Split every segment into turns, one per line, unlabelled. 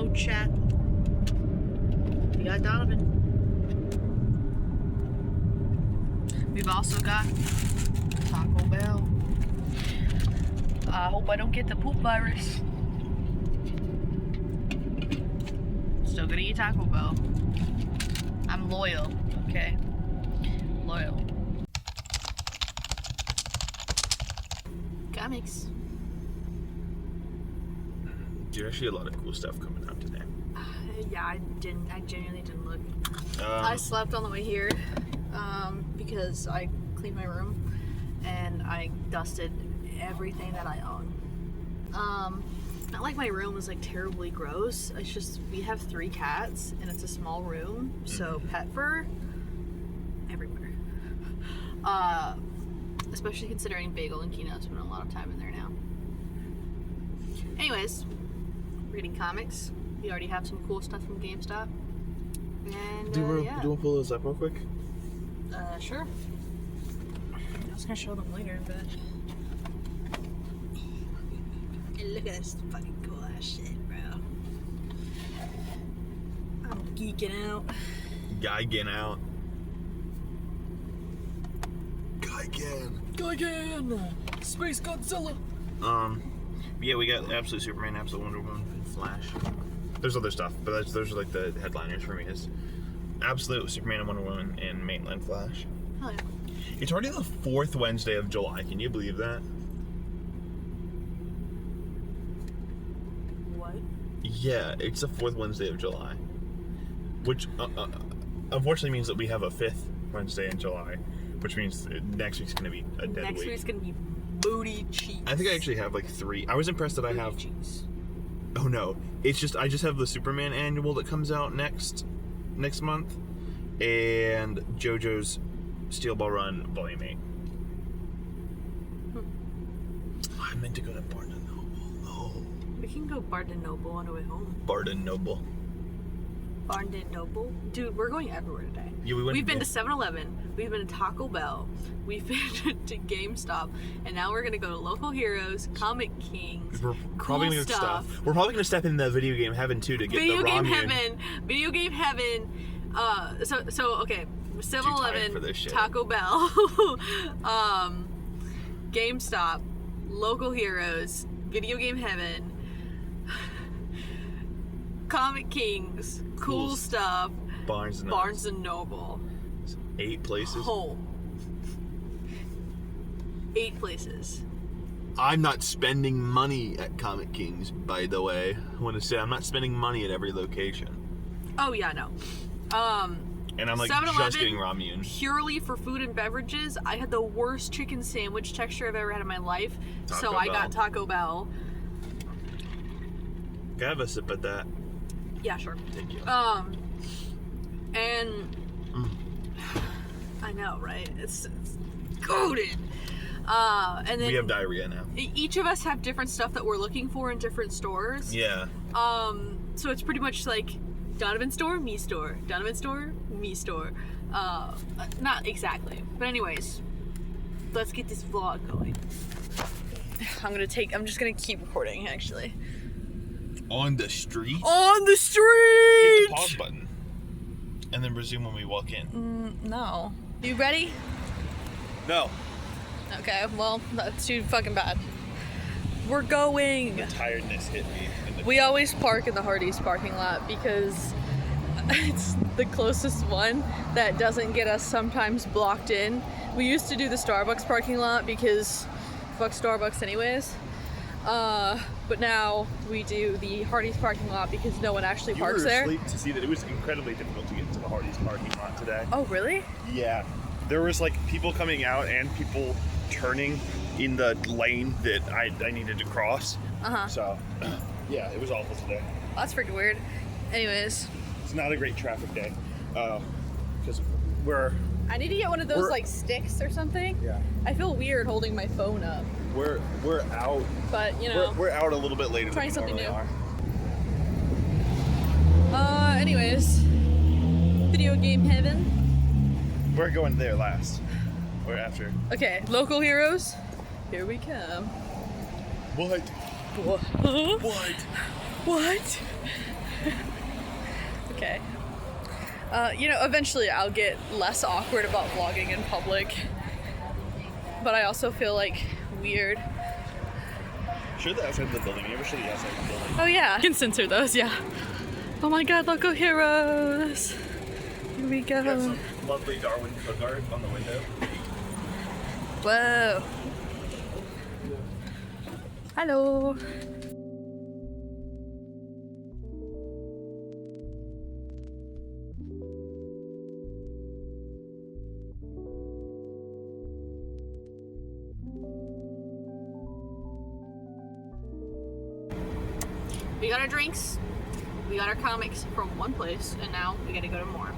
Hello, chat. We got Donovan. We've also got Taco Bell. I hope I don't get the poop virus. Still gonna eat Taco Bell. I'm loyal, okay? Loyal. Comics.
There's actually a lot of cool stuff coming out today.
Yeah, I genuinely didn't look. I slept on the way here because I cleaned my room and I dusted everything that I own. Not like my room was like terribly gross. It's just we have 3 cats and it's a small room, so pet fur everywhere. Especially considering Bagel and Kina spend a lot of time in there now. Anyways, reading comics. We already have some cool stuff from GameStop. And
Do you
yeah.
want to pull those up real quick?
Sure. I was gonna show them later, but hey, look at this fucking cool ass shit, bro. I'm geeking out.
Geigen out.
Geigen! Space Godzilla!
Yeah, we got Absolute Superman, Absolute Wonder Woman, and Flash. There's other stuff, but those are like the headliners for me. Is Absolute Superman and Wonder Woman and Maitland Flash.
Oh yeah.
It's already the 4th Wednesday of July. Can you believe that?
What?
Yeah, it's the 4th Wednesday of July. Which, unfortunately means that we have a 5th Wednesday in July. Which means next week's gonna be a dead week.
Next week's gonna be booty cheeks.
I think I actually have like 3. I was impressed that I have...
Cheeks.
Oh no, it's just I just have the Superman annual that comes out next month, and JoJo's Steel Ball Run Volume 8. I meant to go to Barnes & Noble. No.
We can go Barnes & Noble on the way home.
Barnes & Noble.
Barnes & Noble? Dude, we're going everywhere today.
Yeah,
We've been to 7-Eleven, we've been to Taco Bell, we've been to GameStop, and now we're gonna go to Local Heroes, Comic Kings,
We're probably
cool
gonna
stuff.
We're probably gonna step in the video game heaven too to get the ramen.
Video game heaven. So okay,
for
7-Eleven,
this shit.
Taco Bell, GameStop, Local Heroes, Video Game Heaven, Comic Kings, cool stuff,
Barnes
& Noble.
8 places.
Home. 8 places.
I'm not spending money at Comic Kings, by the way. I want to say I'm not spending money at every location.
Oh yeah, no.
And I'm like just getting ramen.
Purely for food and beverages, I had the worst chicken sandwich texture I've ever had in my life.
Taco
I
Bell.
got Taco Bell.
Can I have a sip at that?
Yeah, sure.
Thank you.
And I know, right? It's goated. And then
We have diarrhea now.
Each of us have different stuff that we're looking for in different stores.
Yeah.
So it's pretty much like Donovan store, me store. Donovan store, me store. Not exactly, but anyways, let's get this vlog going. I'm just gonna keep recording actually.
On the street?
On the street!
Hit the pause button. And then resume when we walk in.
No. You ready?
No.
Okay, well, that's too fucking bad. We're going.
The tiredness hit me.
We always park in the Hardee's parking lot because it's the closest one that doesn't get us sometimes blocked in. We used to do the Starbucks parking lot because fuck Starbucks anyways. But now we do the Hardee's parking lot because no one actually parks there.
You were asleep to see that it was incredibly difficult to get to the Hardee's parking lot today.
Oh, really?
Yeah. There was like people coming out and people turning in the lane that I needed to cross. So, yeah, it was awful today.
That's freaking weird. Anyways.
It's not a great traffic day. Because
I need to get one of those like sticks or something.
Yeah.
I feel weird holding my phone up.
We're out.
But, you know.
We're out a little bit later
trying
than we
something
normally
new.
are.
Anyways. Video game heaven.
We're going there last. Or after.
Okay, Local Heroes. Here we come.
What?
What?
What?
What? Okay. You know, eventually I'll get less awkward about vlogging in public. But I also feel like weird.
Show the outside of the building. You ever show the outside of the building?
Oh yeah, I can censor those, yeah. Oh my god, local heroes! Here we go.
You have some lovely Darwin cook art on the window.
Whoa. Hello. We got our drinks, we got our comics from one place, and now we gotta go to more.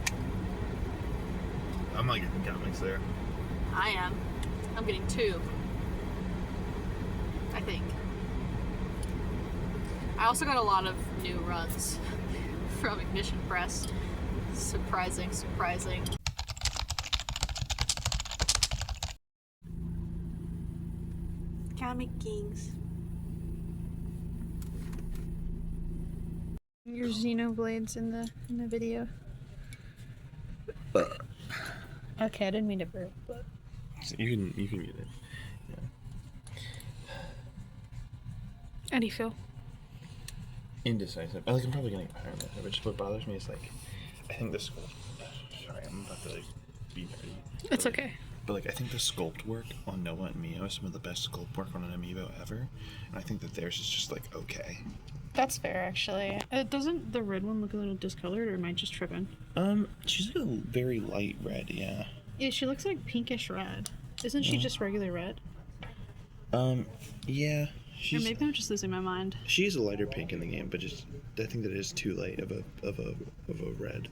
I'm not getting comics there.
I am. I'm getting 2. I think. I also got a lot of new runs from Ignition Press. Surprising. Comic Kings. Your xenoblades in the video. Okay, I didn't mean to burp, but
You can get it. Yeah.
how do you feel?
Indecisive. I'm probably gonna get higher on that. But just what bothers me is I think the sculpt. Sorry, I'm about to be nerdy.
It's okay.
But I think the sculpt work on Noah and Mio is some of the best sculpt work on an amiibo ever, and I think that theirs is just okay.
That's fair, actually. Doesn't the red one look a little discolored, or am I just tripping?
She's a very light red, yeah.
Yeah, she looks like pinkish red. Isn't she just regular red?
Yeah.
Or maybe I'm just losing my mind.
She's a lighter pink in the game, but just I think that it is too light of a red.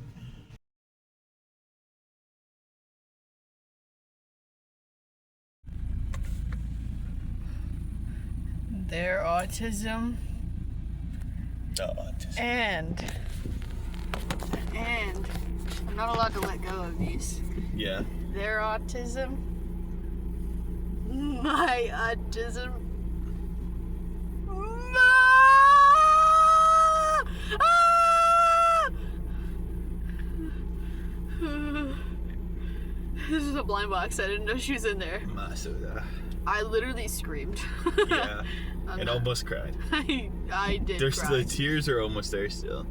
Their autism. And I'm not allowed to let go of these.
Yeah.
Their autism. My autism. This is a blind box. I didn't know she was in there.
Masuda.
I literally screamed.
Yeah. And almost cried.
I did cry.
The tears are almost there still.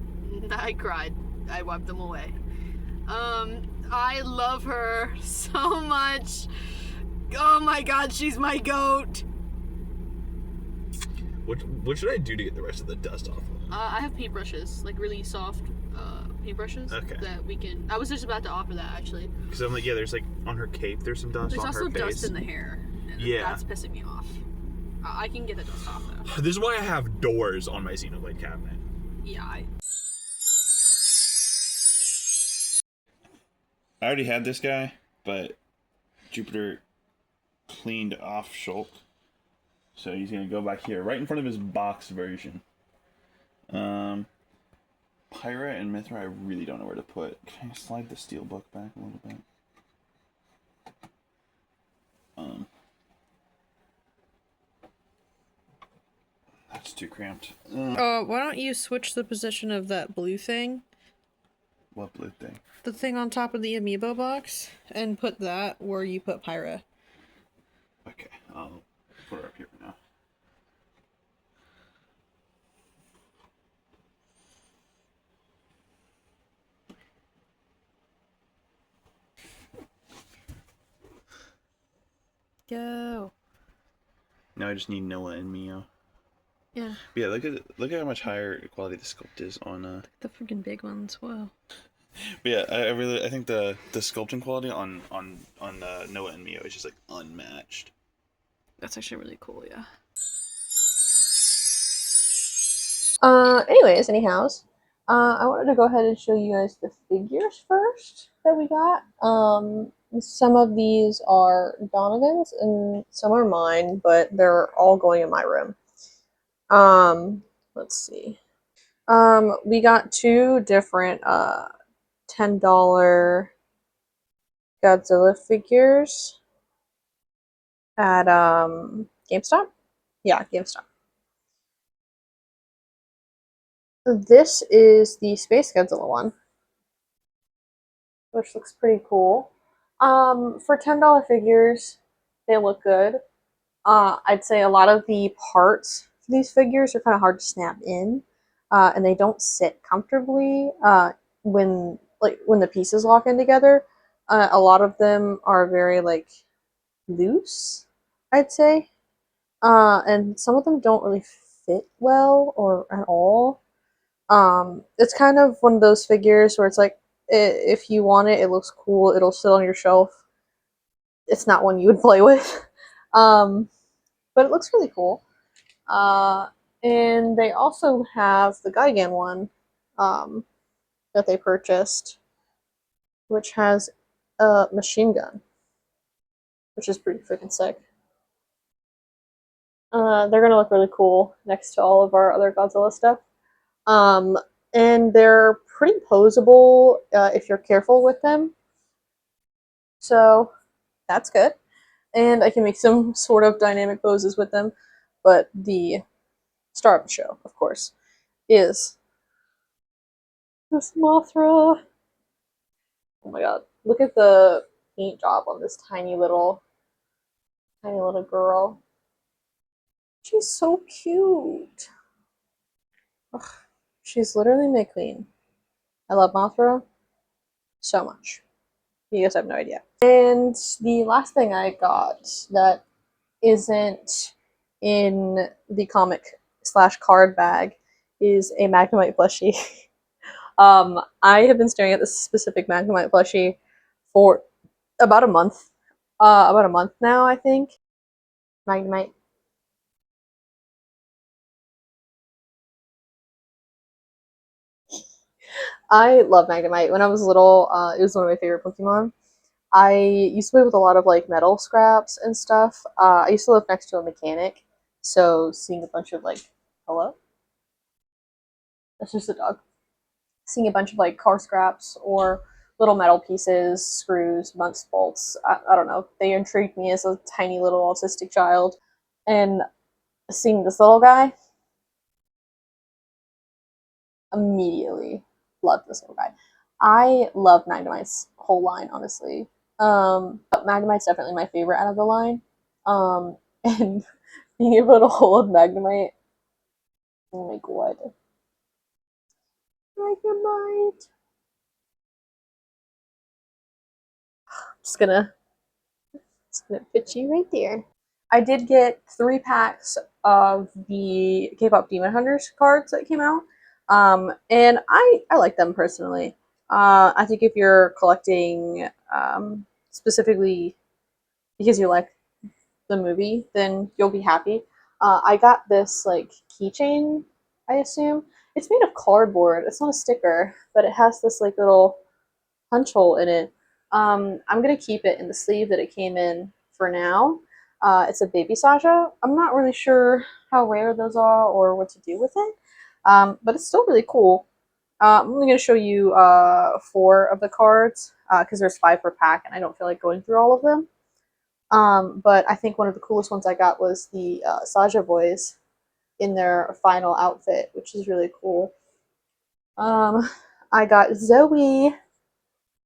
I cried. I wiped them away. I love her so much. Oh my god, she's my goat.
What should I do to get the rest of the dust off of them?
I have paintbrushes, really soft paintbrushes.
Okay.
That we can. I was just about to offer that actually.
Because I'm yeah, there's on her cape, there's some dust
There's
on her face.
There's also dust in the hair. And
yeah.
That's pissing me off. I can get the dust off though.
This is why I have doors on my Xenoblade cabinet.
Yeah.
I already had this guy, but Jupiter cleaned off Shulk. So he's going to go back here, right in front of his box version. Pyra and Mithra, I really don't know where to put. Can I slide the steelbook back a little bit? That's too cramped.
Why don't you switch the position of that blue thing?
What blue thing?
The thing on top of the amiibo box, and put that where you put Pyra.
Okay, I'll put her up here for now.
Go.
Now I just need Noah and Mio.
Yeah.
But yeah, look at how much higher quality the sculpt is on
the freaking big ones. Whoa.
But yeah, I think the sculpting quality on Noah and Mio is just unmatched.
That's actually really cool, yeah.
Anyways, anyhows, I wanted to go ahead and show you guys the figures first that we got. Some of these are Donovan's and some are mine, but they're all going in my room. Let's see. We got 2 different, $10 Godzilla figures at, GameStop? Yeah, GameStop. this is the Space Godzilla one, which looks pretty cool. For $10 figures, they look good. I'd say a lot of the parts for these figures are kind of hard to snap in, and they don't sit comfortably when the pieces lock in together. A lot of them are very like loose, I'd say, and some of them don't really fit well or at all. It's kind of one of those figures where it's like if you want it, it looks cool, it'll sit on your shelf. It's not one you would play with, but it looks really cool. Uh, and they also have the Gigan one um, that they purchased, which has a machine gun, which is pretty freaking sick. They're gonna look really cool next to all of our other Godzilla stuff. Um, and they're pretty posable if you're careful with them. So that's good. And I can make some sort of dynamic poses with them. But the star of the show, of course, is this Mothra. Oh my god. Look at the paint job on this tiny little girl. She's so cute. Ugh, she's literally my queen. I love Mothra so much. You guys have no idea. And the last thing I got that isn't in the comic slash card bag is a Magnemite plushie. I have been staring at this specific Magnemite plushie for about a month. About a month now, I think. Magnemite. I love Magnemite. When I was little, it was one of my favorite Pokemon. I used to play with a lot of like metal scraps and stuff. I used to live next to a mechanic, so seeing a bunch of like, hello, that's just a dog. Seeing a bunch of like car scraps or little metal pieces, screws, nuts, bolts. I don't know. They intrigued me as a tiny little autistic child, and seeing this little guy, immediately loved this little guy. I love Magnemite's whole line, honestly. But Magnemite's definitely my favorite out of the line. And being able to hold Magnemite, oh my god. Magnemite. I'm just gonna put you right there. I did get 3 packs of the K-pop Demon Hunters cards that came out, and I like them personally. I think if you're collecting specifically because you like the movie, then you'll be happy. I got this like keychain, I assume. It's made of cardboard. It's not a sticker, but it has this like little punch hole in it. I'm gonna keep it in the sleeve that it came in for now. It's a baby Sasha. I'm not really sure how rare those are or what to do with it, but it's still really cool. I'm only going to show you 4 of the cards because there's 5 per pack, and I don't feel like going through all of them. But I think one of the coolest ones I got was the Saja boys in their final outfit, which is really cool. I got Zoe.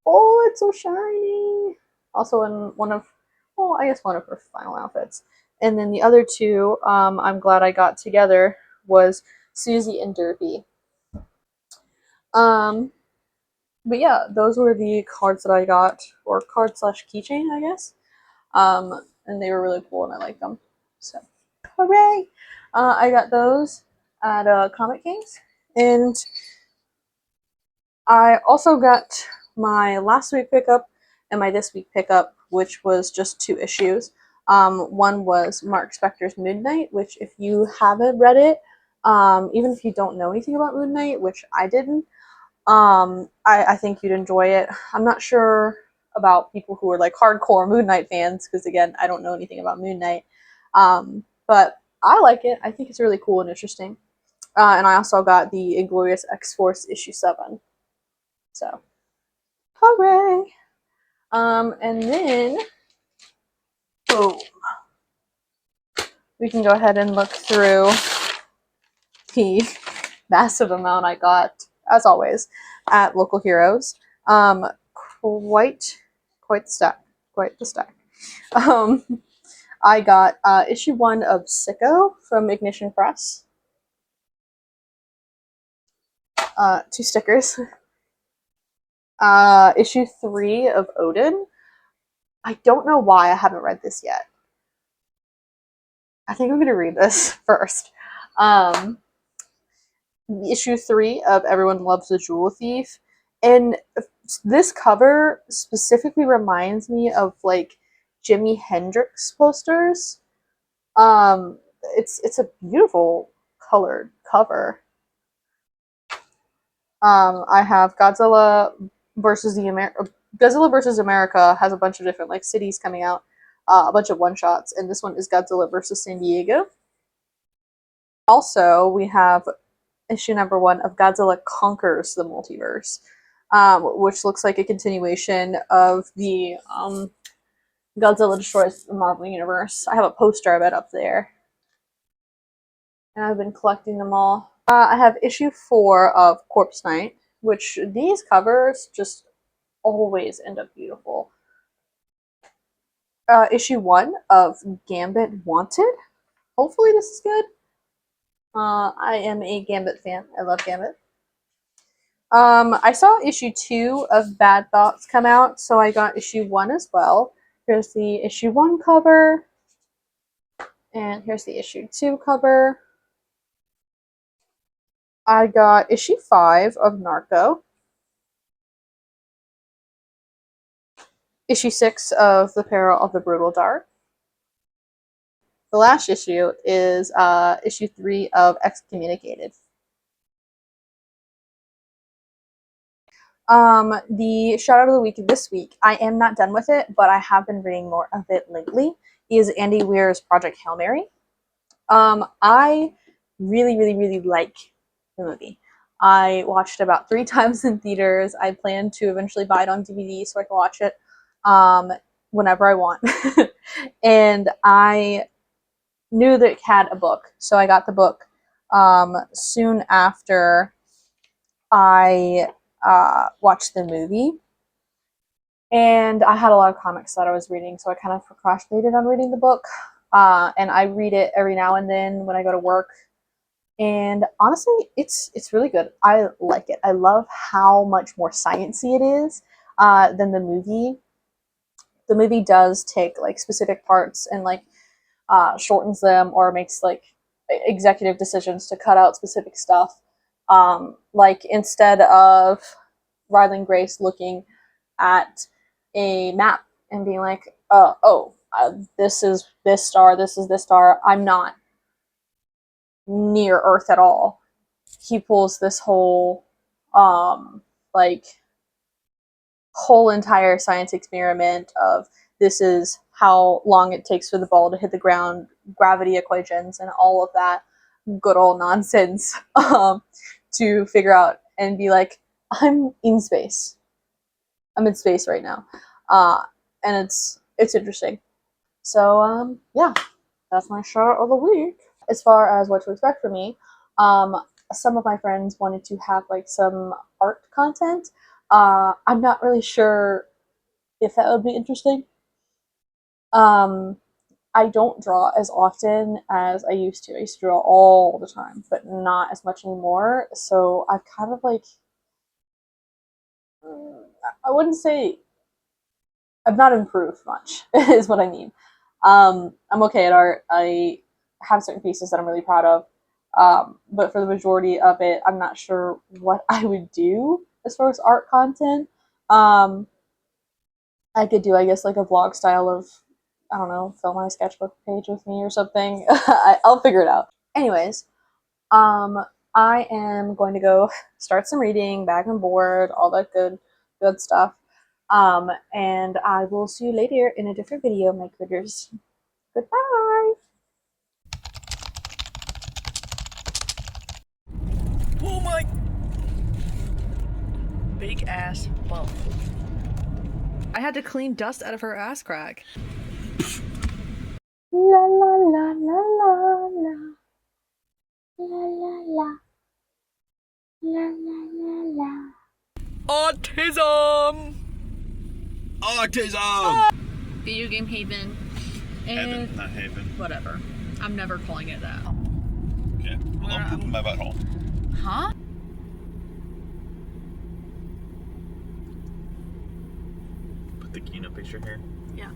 Oh, it's so shiny. Also in one of, well, I guess one of her final outfits. And then the other 2, I'm glad I got together was Susie and Derpy. Um, but yeah, those were the cards that I got, or card slash keychain, I guess. And they were really cool, and I like them. So, hooray! I got those at Comic Kings, and I also got my last week pickup and my this week pickup, which was just 2 issues. One was Mark Spector's Moon Knight, which if you haven't read it, even if you don't know anything about Moon Knight, which I didn't, I think you'd enjoy it. I'm not sure about people who are like hardcore Moon Knight fans, because again, I don't know anything about Moon Knight. But I like it. I think it's really cool and interesting. And I also got the Inglorious X-Force issue 7. So, hooray! And then, boom. We can go ahead and look through the massive amount I got, as always, at Local Heroes. Quite the stack. Quite the stack. I got issue 1 of Sicko from Ignition Press. 2 stickers. Issue 3 of Odin. I don't know why I haven't read this yet. I think I'm going to read this first. Issue 3 of Everyone Loves a Jewel Thief. And this cover specifically reminds me of like Jimi Hendrix posters. It's a beautiful colored cover. I have Godzilla versus Godzilla versus America has a bunch of different like cities coming out, a bunch of one shots, and this one is Godzilla versus San Diego. Also, we have issue number 1 of Godzilla Conquers the Multiverse, which looks like a continuation of the Godzilla Destroys the Marvel Universe. I have a poster of it up there. And I've been collecting them all. I have issue 4 of Corpse Knight, which these covers just always end up beautiful. Issue 1 of Gambit Wanted. Hopefully this is good. I am a Gambit fan. I love Gambit. I saw issue 2 of Bad Thoughts come out, so I got issue 1 as well. Here's the issue 1 cover. And here's the issue 2 cover. I got issue 5 of Narco. Issue 6 of The Peril of the Brutal Dart. The last issue is issue 3 of Excommunicated. The shout out of the week this week, I am not done with it, but I have been reading more of it lately, is Andy Weir's Project Hail Mary. I really like the movie. I watched it about 3 times in theaters. I plan to eventually buy it on DVD so I can watch it whenever I want. And I knew that it had a book, so I got the book soon after I watched the movie. And I had a lot of comics that I was reading, so I kind of procrastinated on reading the book. And I read it every now and then when I go to work. And honestly, it's really good. I like it. I love how much more sciencey it is than the movie. The movie does take like specific parts and like shortens them or makes like executive decisions to cut out specific stuff. Like instead of Riley and Grace looking at a map and being like, this is this star, this is this star, I'm not near Earth at all. He pulls this whole like whole entire science experiment of this is how long it takes for the ball to hit the ground, gravity equations, and all of that good old nonsense to figure out and be like, I'm in space. I'm in space right now. And it's interesting. So, yeah, that's my shout of the week. As far as what to expect from me, some of my friends wanted to have like some art content. I'm not really sure if that would be interesting. I don't draw as often as I used to. I used to draw all the time, but not as much anymore. So I've kind of like, I wouldn't say I've not improved much, is what I mean. I'm okay at art. I have certain pieces that I'm really proud of. But for the majority of it, I'm not sure what I would do as far as art content. I could do, I guess, like a vlog style of, I don't know, fill my sketchbook page with me or something. I'll figure it out. Anyways, I am going to go start some reading, bag and board, all that good stuff. And I will see you later in a different video, my critters. Goodbye!
Oh my! Big ass bump. I had to clean dust out of her ass crack.
La la la la la la la la la. La la la la.
Autism!
Autism!
Video game haven. And
Heaven, not haven.
whatever. I'm never calling it that.
Okay. Well, don't poop in my butthole.
Huh?
Put the Kino picture here.
Yeah.